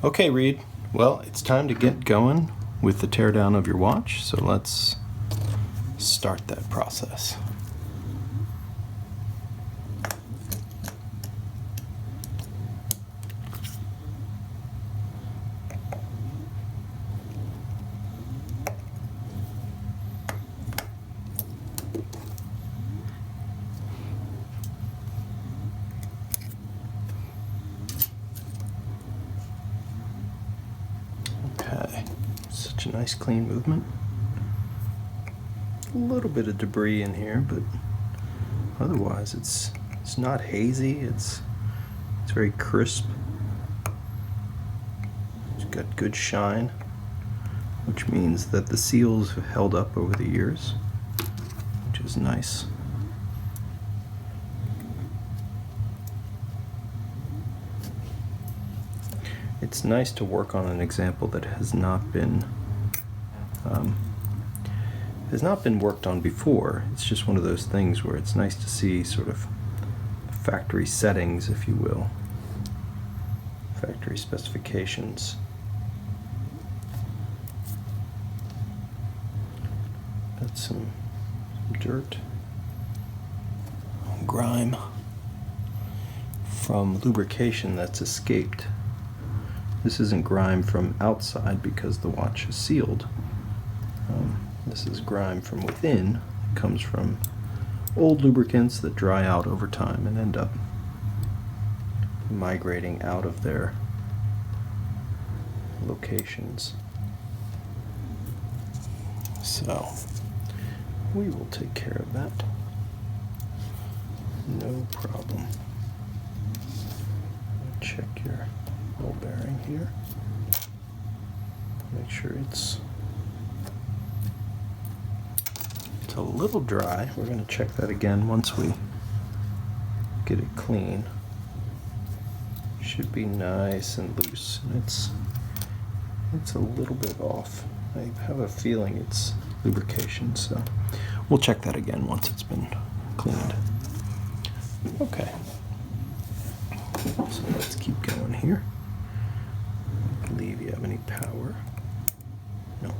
Okay, Reed. Well, it's time to get going with the teardown of your watch, so let's start that process. Okay, such a nice clean movement. A little bit of debris in here, but otherwise it's not hazy. It's very crisp. It's got good shine, which means that the seals have held up over the years, which is nice. It's nice to work on an example that has not been worked on before. It's just one of those things where it's nice to see sort of factory settings, if you will, factory specifications. Got some dirt, grime from lubrication that's escaped. This isn't grime from outside because the watch is sealed. This is grime from within. It comes from old lubricants that dry out over time and end up migrating out of their locations. So we will take care of that. No problem. Check your ball bearing here. Make sure it's a little dry. We're going to check that again once we get it clean. Should be nice and loose, and it's a little bit off. I have a feeling it's lubrication, so we'll check that again once it's been cleaned. Okay, so let's keep going here. I believe you have any power. No.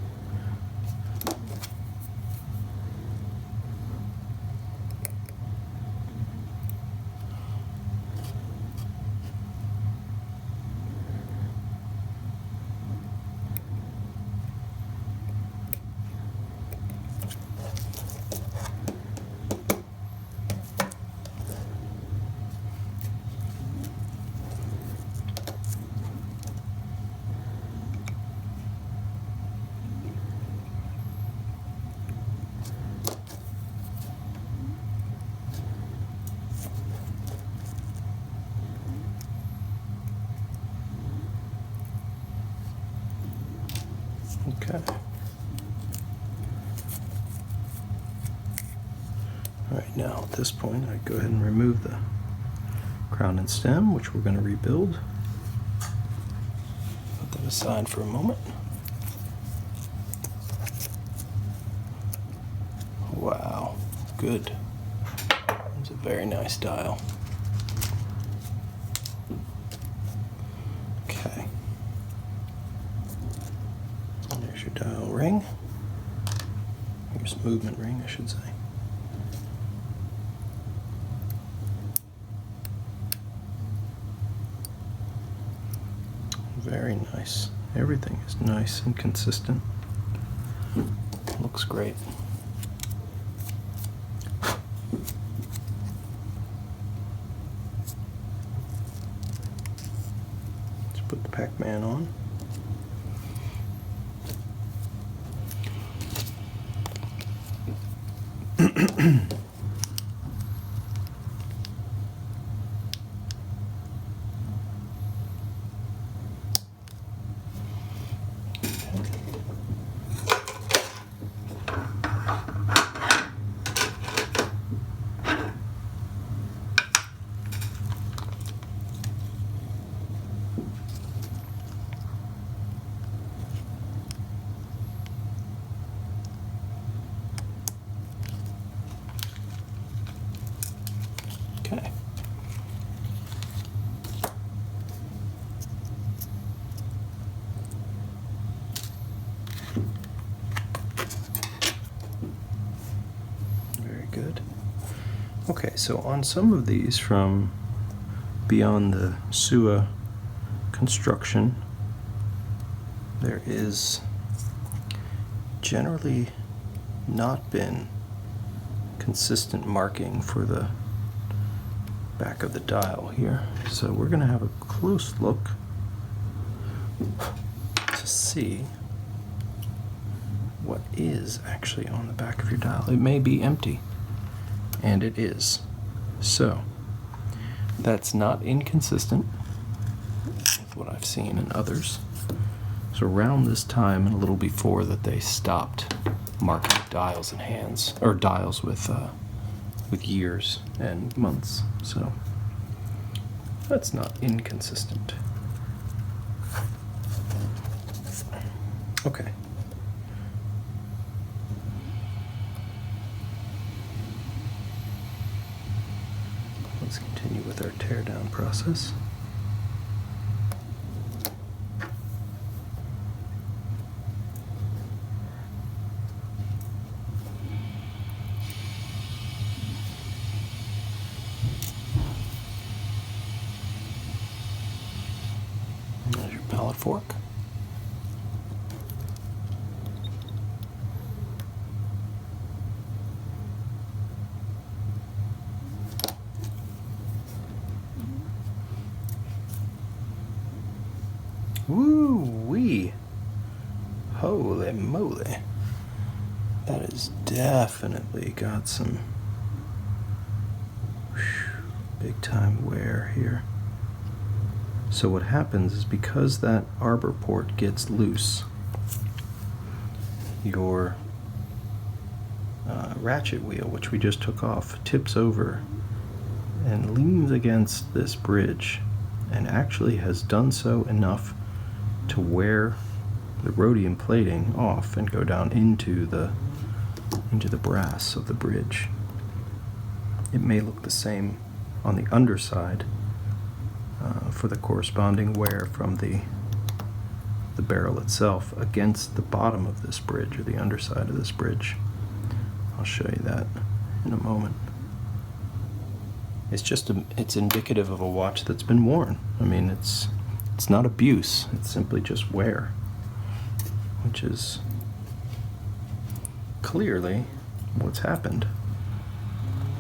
Okay. Alright, now at this point I go ahead and remove the crown and stem, which we're going to rebuild. Put that aside for a moment. Wow, good. It's a very nice dial. Okay. There's your dial ring. Here's movement ring, I should say. Very nice. Everything is nice and consistent. Looks great. Let's put the Pac-Man on. good. Okay, so on some of these from beyond the Suwa construction, there is generally not been consistent marking for the back of the dial here. So we're going to have a close look to see what is actually on the back of your dial. It may be empty, and it is. So that's not inconsistent with what I've seen in others. So around this time and a little before that, they stopped marking dials and hands, or dials with years and months. So that's not inconsistent. Okay. Let's continue with our teardown process. There's your palette fork. Woo-wee. Holy moly. That has definitely got some big time wear here. So what happens is, because that arbor port gets loose, your ratchet wheel, which we just took off, tips over and leans against this bridge, and actually has done so enough to wear the rhodium plating off and go down into the brass of the bridge. It may look the same on the underside for the corresponding wear from the barrel itself against the bottom of this bridge, or the underside of this bridge. I'll show you that in a moment. It's just it's indicative of a watch that's been worn. I mean, it's not abuse, it's simply just wear, which is clearly what's happened.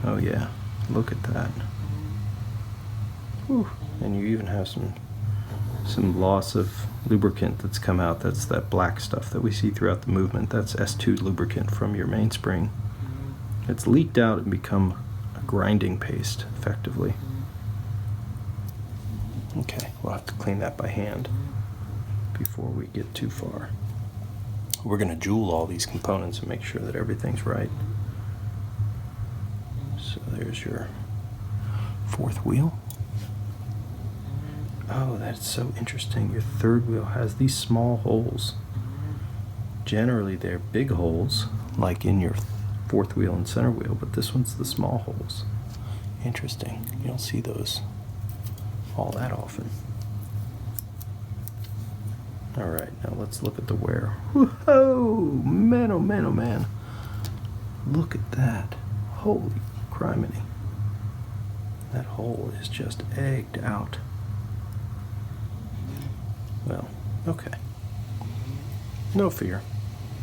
Oh yeah, look at that. Whew. And you even have some loss of lubricant that's come out. That's that black stuff that we see throughout the movement. That's S2 lubricant from your mainspring. It's leaked out and become a grinding paste, effectively. Okay, we'll have to clean that by hand before we get too far. We're going to jewel all these components and make sure that everything's right. So there's your fourth wheel. Oh, that's so interesting. Your third wheel has these small holes. Generally, they're big holes, like in your fourth wheel and center wheel, but this one's the small holes. Interesting. You don't see those all that often. All right, now let's look at the wear. Whoa, man, oh man, oh man. Look at that. Holy criminy. That hole is just egged out. Well, okay. No fear.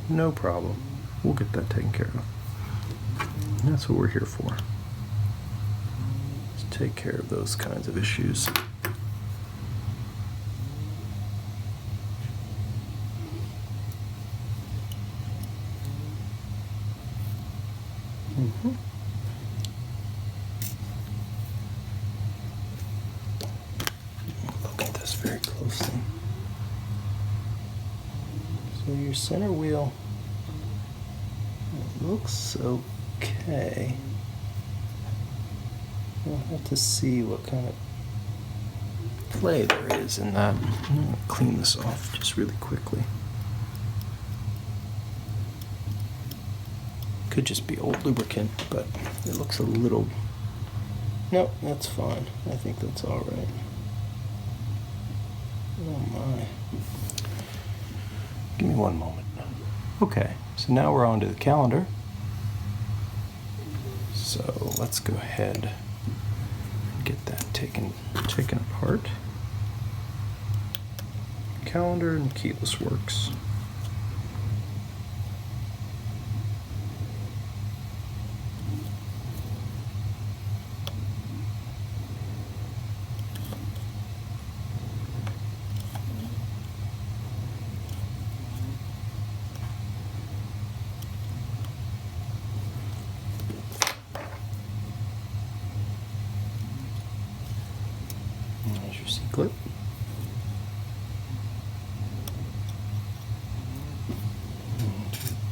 No problem. We'll get that taken care of. And that's what we're here for. Just take care of those kinds of issues. Look at this very closely. So your center wheel looks okay. We'll have to see what kind of play there is in that. I'm going to clean this off just really quickly. Could just be old lubricant, but it looks a little... No, that's fine. I think that's all right. Oh my. Give me one moment. Okay, so now we're on to the calendar. So let's go ahead and get that taken apart. Calendar and keyless works. There's your C-clip.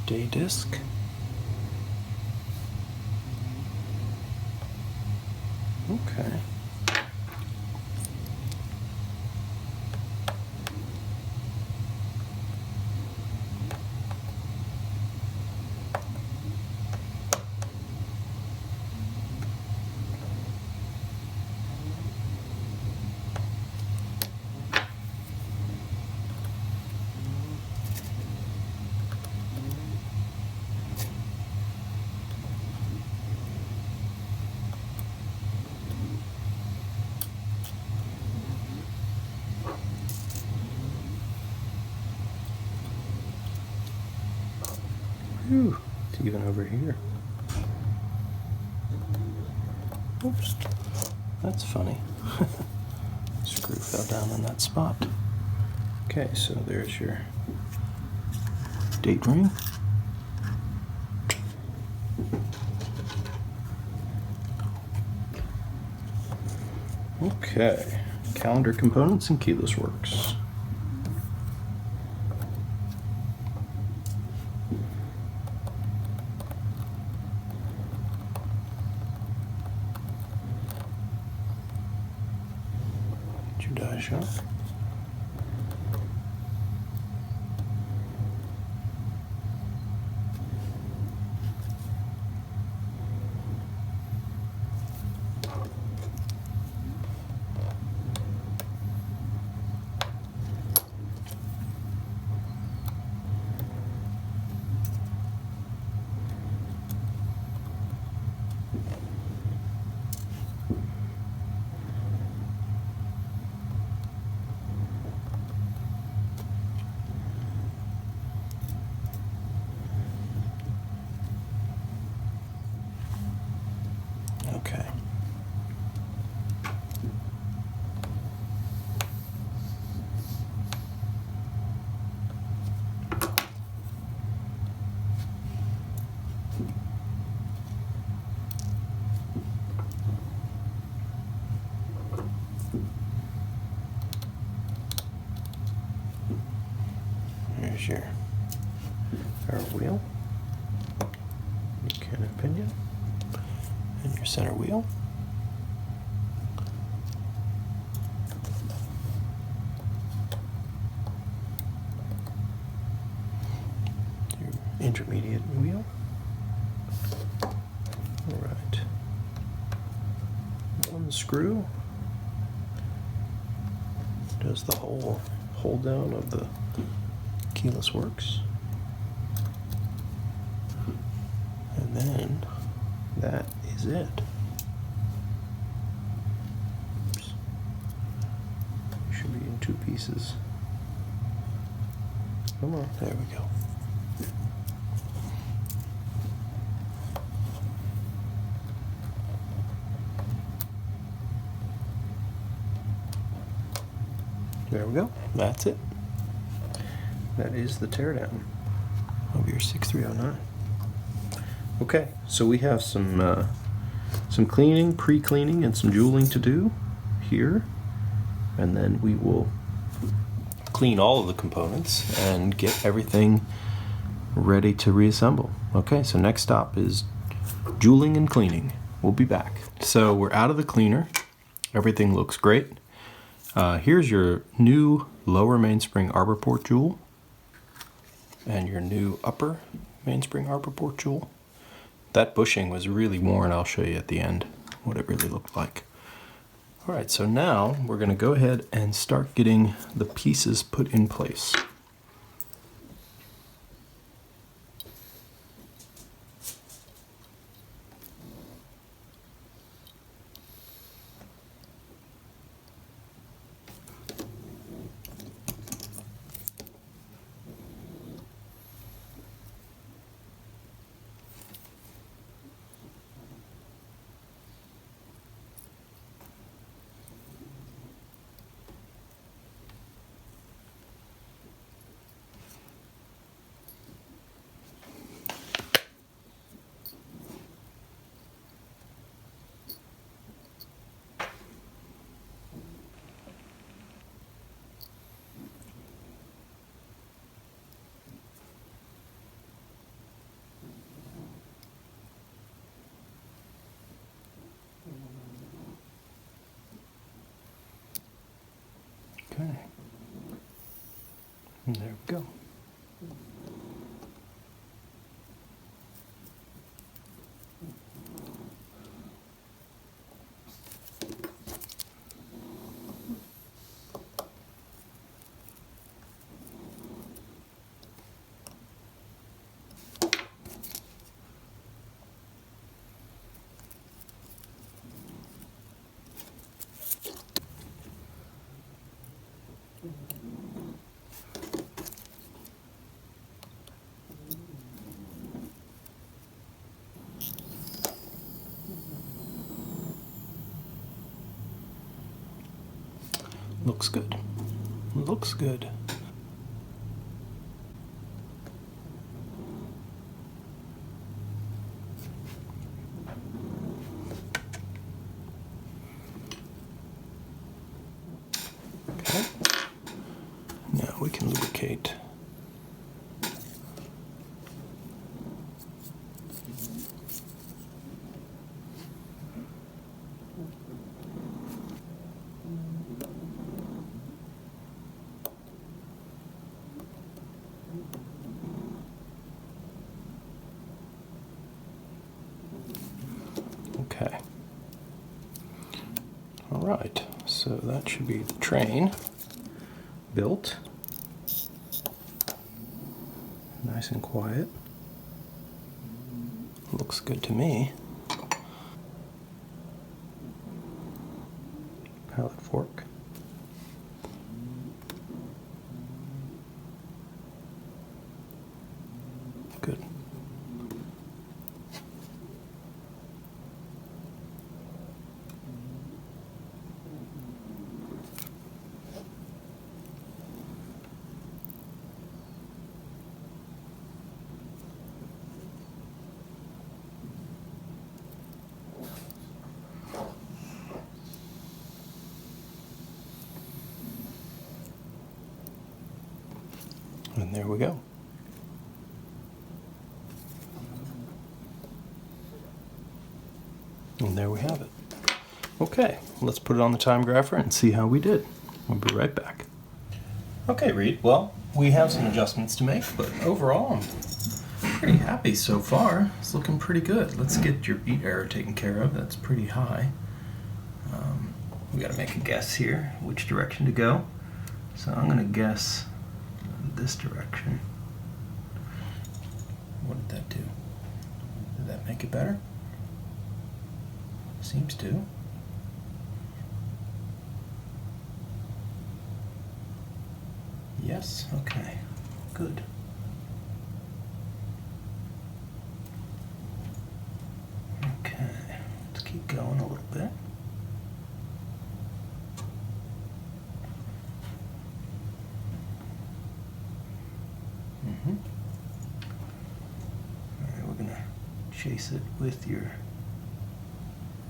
Day disc. Okay. Whew, it's even over here. Oops, that's funny. Screw fell down in that spot. Okay, so there's your date ring. Okay, calendar components and keyless works. Die shot. Okay. Here's your wheel, your cannon pinion, and your center wheel. Your intermediate wheel. All right. One screw does the whole hold down of the keyless works. And then that is it. Oops. Should be in two pieces. Come on, there we go. There we go. That's it. That is the teardown of your 6309. Okay, so we have some cleaning, pre-cleaning, and some jeweling to do here, and then we will clean all of the components and get everything ready to reassemble. Okay, so next stop is jeweling and cleaning. We'll be back. So we're out of the cleaner. Everything looks great. Here's your new lower mainspring arbor port jewel and your new upper mainspring arbor port jewel. That bushing was really worn. I'll show you at the end what it really looked like. All right, so now we're going to go ahead and start getting the pieces put in place. And there we go. Looks good. Looks good. Okay. Now we can lubricate. Okay. All right, so that should be the train built. Nice and quiet. Looks good to me. Pallet fork. Good. And there we go. And there we have it. Okay, let's put it on the time grapher and see how we did. We'll be right back. Okay, Reed, well, we have some adjustments to make, but overall, I'm pretty happy so far. It's looking pretty good. Let's get your beat error taken care of. That's pretty high. We gotta make a guess here, which direction to go. So I'm gonna guess this direction. What did that do? Did that make it better? Seems to. Yes, okay, good. Okay, let's keep going a little bit. All right, we're gonna chase it with your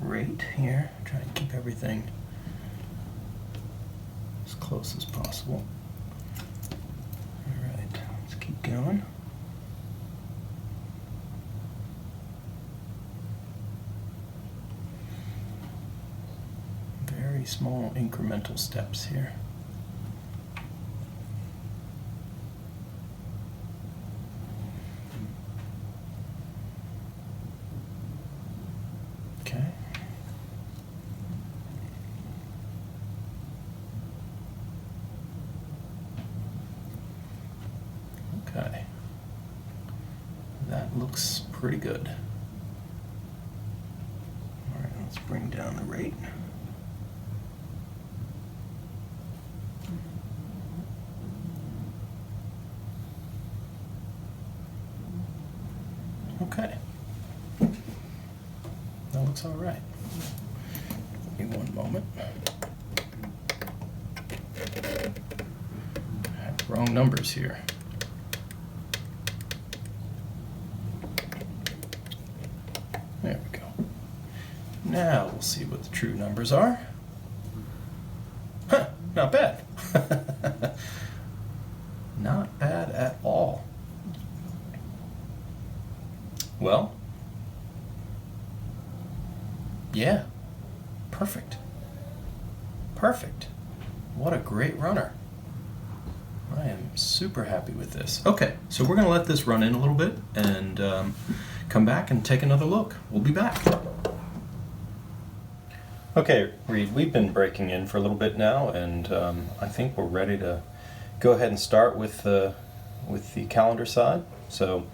rate here. Try and keep everything as close as possible. All right, let's keep going. Very small incremental steps here. Okay. Okay. That looks pretty good. All right, let's bring down the rate. Okay. That looks all right. Give me one moment. I have the wrong numbers here. There we go. Now we'll see what the true numbers are. Huh, not bad. Not bad at all. Well, yeah, perfect. Perfect. What a great runner. My I am super happy with this. Okay, so we're going to let this run in a little bit and come back and take another look. We'll be back. Okay, Reed, we've been breaking in for a little bit now, and I think we're ready to go ahead and start with the calendar side. So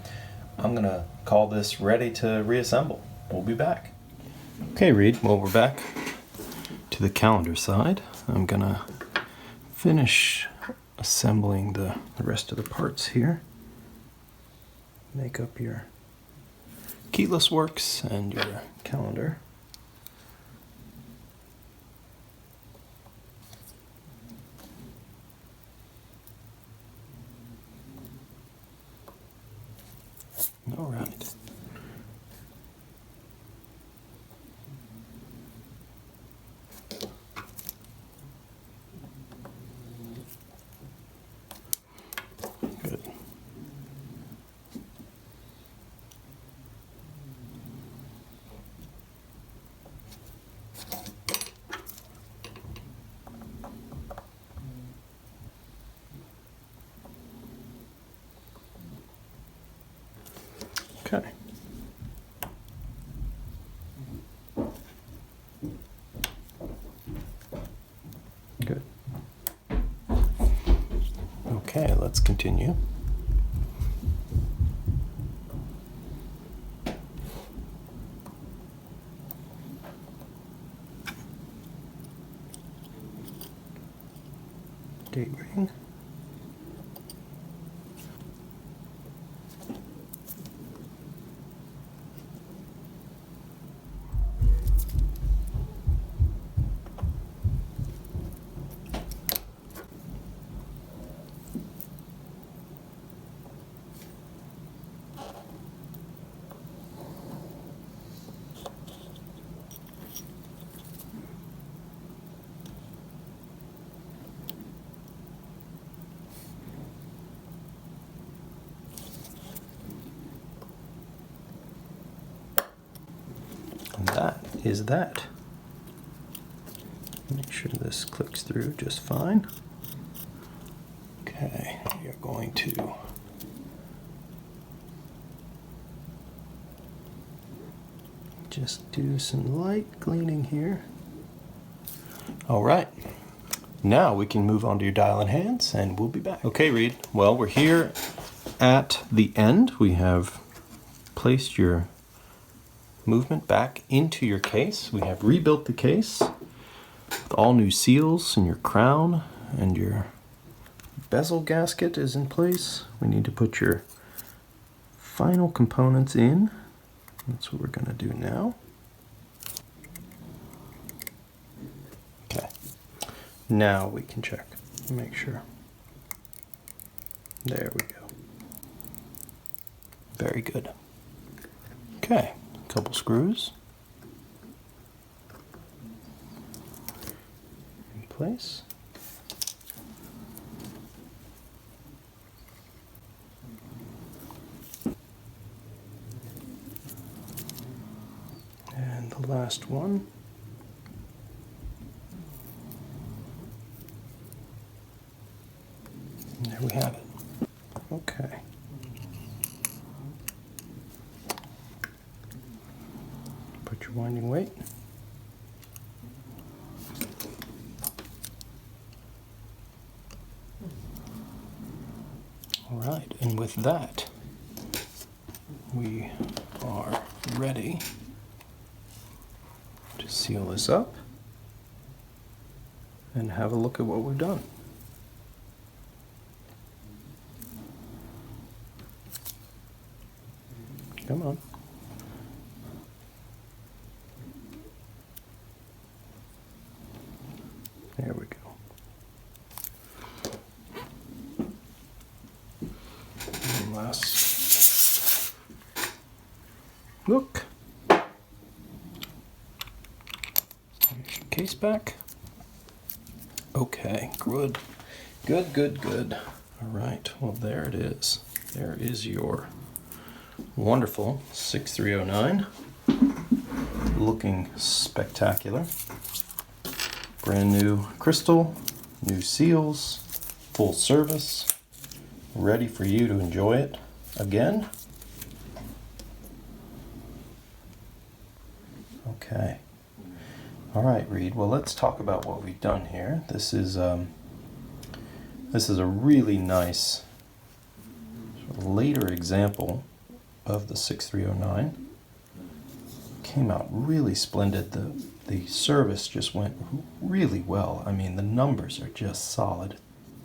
I'm going to call this ready to reassemble. We'll be back. Okay, Reed, well, we're back to the calendar side. I'm going to finish assembling the rest of the parts here. Make up your keyless works and your calendar. All right. Good. Okay. Good. Okay, let's continue. Date ring. And that is that. Make sure this clicks through just fine. Okay, we are going to just do some light cleaning here. All right, now we can move on to your dial and hands, and we'll be back. Okay, Reed, well, we're here at the end. We have placed your movement back into your case. We have rebuilt the case with all new seals, and your crown and your bezel gasket is in place. We need to put your final components in. That's what we're going to do now. Okay. Now we can check. Make sure. There we go. Very good. Okay. Couple screws in place. And the last one. And there we have it. Okay. Put your winding weight. All right, and with that, we are ready to seal this up and have a look at what we've done. Come on. There we go. And last look. Here's your case back. Okay, good. Good. All right, well, there it is. There is your wonderful 6309. Looking spectacular. Brand new crystal, new seals, full service, ready for you to enjoy it again. Okay. All right, Reed. Well, let's talk about what we've done here. This is a really nice sort of later example of the 6309. Came out really splendid. The service just went really well. I mean, the numbers are just solid.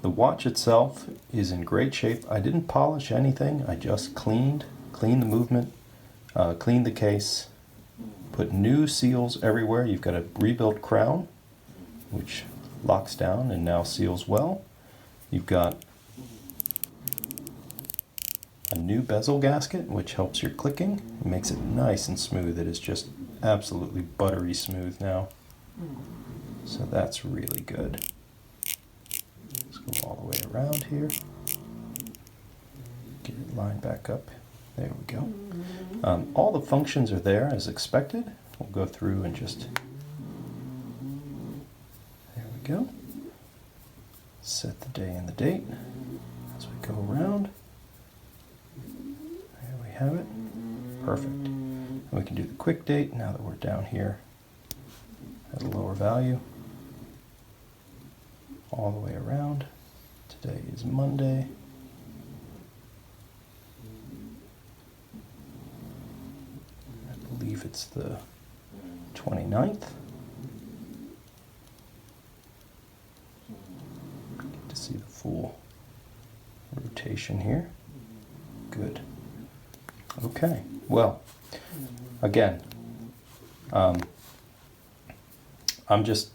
The watch itself is in great shape. I didn't polish anything. I just cleaned the movement, cleaned the case, put new seals everywhere. You've got a rebuilt crown, which locks down and now seals well. You've got a new bezel gasket, which helps your clicking. It makes it nice and smooth. It is just absolutely buttery smooth now. So that's really good. Let's go all the way around here. Get it lined back up. There we go. All the functions are there as expected. We'll go through and just... There we go. Set the day and the date as we go around. There we have it. Perfect. And we can do the quick date now that we're down here at a lower value. All the way around. Today is Monday. I believe it's the 29th. Get to see the full rotation here. Good. Okay. Well, again, I'm just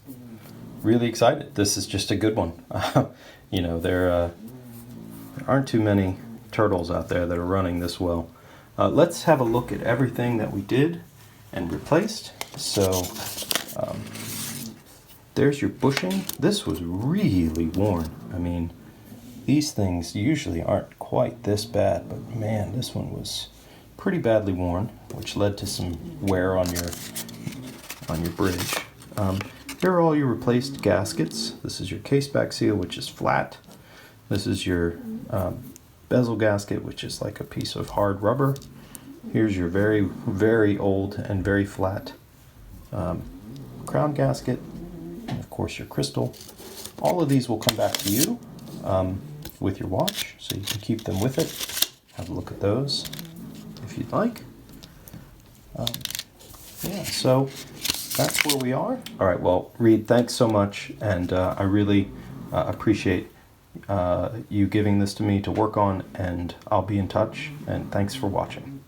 really excited. This is just a good one. You know, there aren't too many turtles out there that are running this well. Let's have a look at everything that we did and replaced. So there's your bushing. This was really worn. I mean, these things usually aren't quite this bad, but man, this one was pretty badly worn, which led to some wear on your bridge. Here are all your replaced gaskets. This is your case back seal, which is flat. This is your bezel gasket, which is like a piece of hard rubber. Here's your very, very old and very flat crown gasket, and of course your crystal. All of these will come back to you with your watch, so you can keep them with it. Have a look at those if you'd like. Yeah, so that's where we are. All right, well, Reed, thanks so much, and I really appreciate you giving this to me to work on, and I'll be in touch, and thanks for watching.